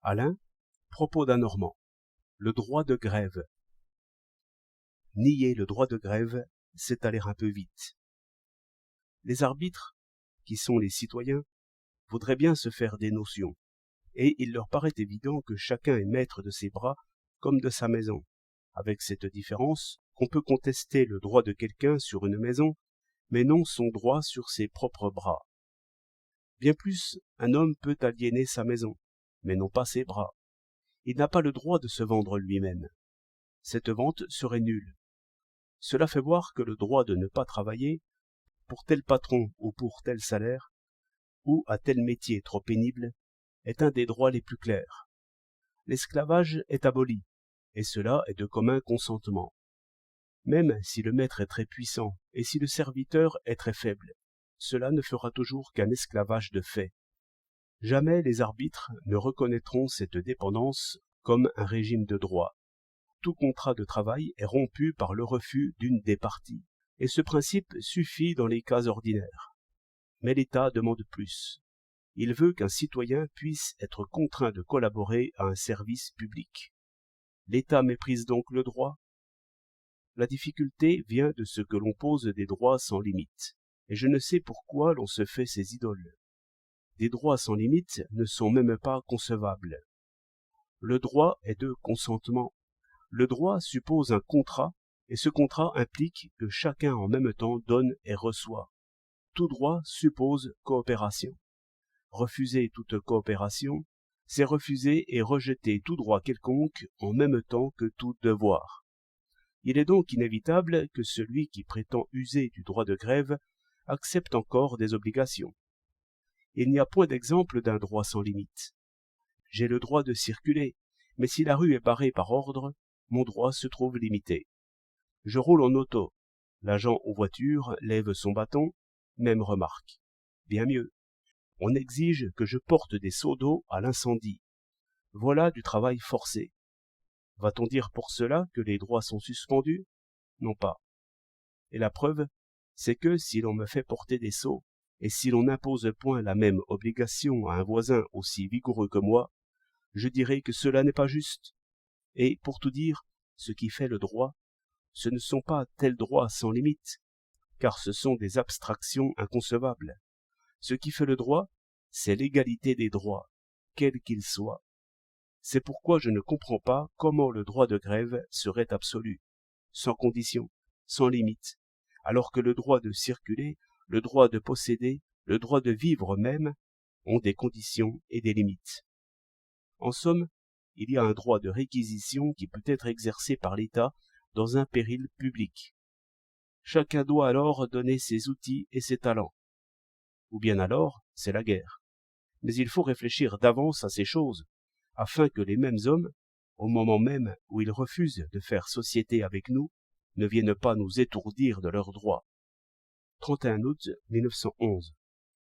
Alain, propos d'un Normand. Le droit de grève. Nier le droit de grève, c'est aller un peu vite. Les arbitres, qui sont les citoyens, voudraient bien se faire des notions, et il leur paraît évident que chacun est maître de ses bras comme de sa maison, avec cette différence qu'on peut contester le droit de quelqu'un sur une maison, mais non son droit sur ses propres bras. Bien plus, un homme peut aliéner sa maison, mais non pas ses bras. Il n'a pas le droit de se vendre lui-même. Cette vente serait nulle. Cela fait voir que le droit de ne pas travailler, pour tel patron ou pour tel salaire, ou à tel métier trop pénible, est un des droits les plus clairs. L'esclavage est aboli, et cela est de commun consentement. Même si le maître est très puissant et si le serviteur est très faible, cela ne fera toujours qu'un esclavage de fait. Jamais les arbitres ne reconnaîtront cette dépendance comme un régime de droit. Tout contrat de travail est rompu par le refus d'une des parties, et ce principe suffit dans les cas ordinaires. Mais l'État demande plus. Il veut qu'un citoyen puisse être contraint de collaborer à un service public. L'État méprise donc le droit. La difficulté vient de ce que l'on pose des droits sans limite, et je ne sais pourquoi l'on se fait ces idoles. Des droits sans limite ne sont même pas concevables. Le droit est de consentement. Le droit suppose un contrat, et ce contrat implique que chacun en même temps donne et reçoit. Tout droit suppose coopération. Refuser toute coopération, c'est refuser et rejeter tout droit quelconque en même temps que tout devoir. Il est donc inévitable que celui qui prétend user du droit de grève accepte encore des obligations. Il n'y a point d'exemple d'un droit sans limite. J'ai le droit de circuler, mais si la rue est barrée par ordre, mon droit se trouve limité. Je roule en auto. L'agent aux voitures lève son bâton, même remarque. Bien mieux. On exige que je porte des seaux d'eau à l'incendie. Voilà du travail forcé. Va-t-on dire pour cela que les droits sont suspendus? Non pas. Et la preuve, c'est que si l'on me fait porter des seaux, et si l'on n'impose point la même obligation à un voisin aussi vigoureux que moi, je dirai que cela n'est pas juste. Et pour tout dire, ce qui fait le droit, ce ne sont pas tels droits sans limite, car ce sont des abstractions inconcevables. Ce qui fait le droit, c'est l'égalité des droits, quels qu'ils soient. C'est pourquoi je ne comprends pas comment le droit de grève serait absolu, sans condition, sans limite, alors que le droit de circuler, le droit de posséder, le droit de vivre même, ont des conditions et des limites. En somme, il y a un droit de réquisition qui peut être exercé par l'État dans un péril public. Chacun doit alors donner ses outils et ses talents. Ou bien alors, c'est la guerre. Mais il faut réfléchir d'avance à ces choses, afin que les mêmes hommes, au moment même où ils refusent de faire société avec nous, ne viennent pas nous étourdir de leurs droits. 31 août 1911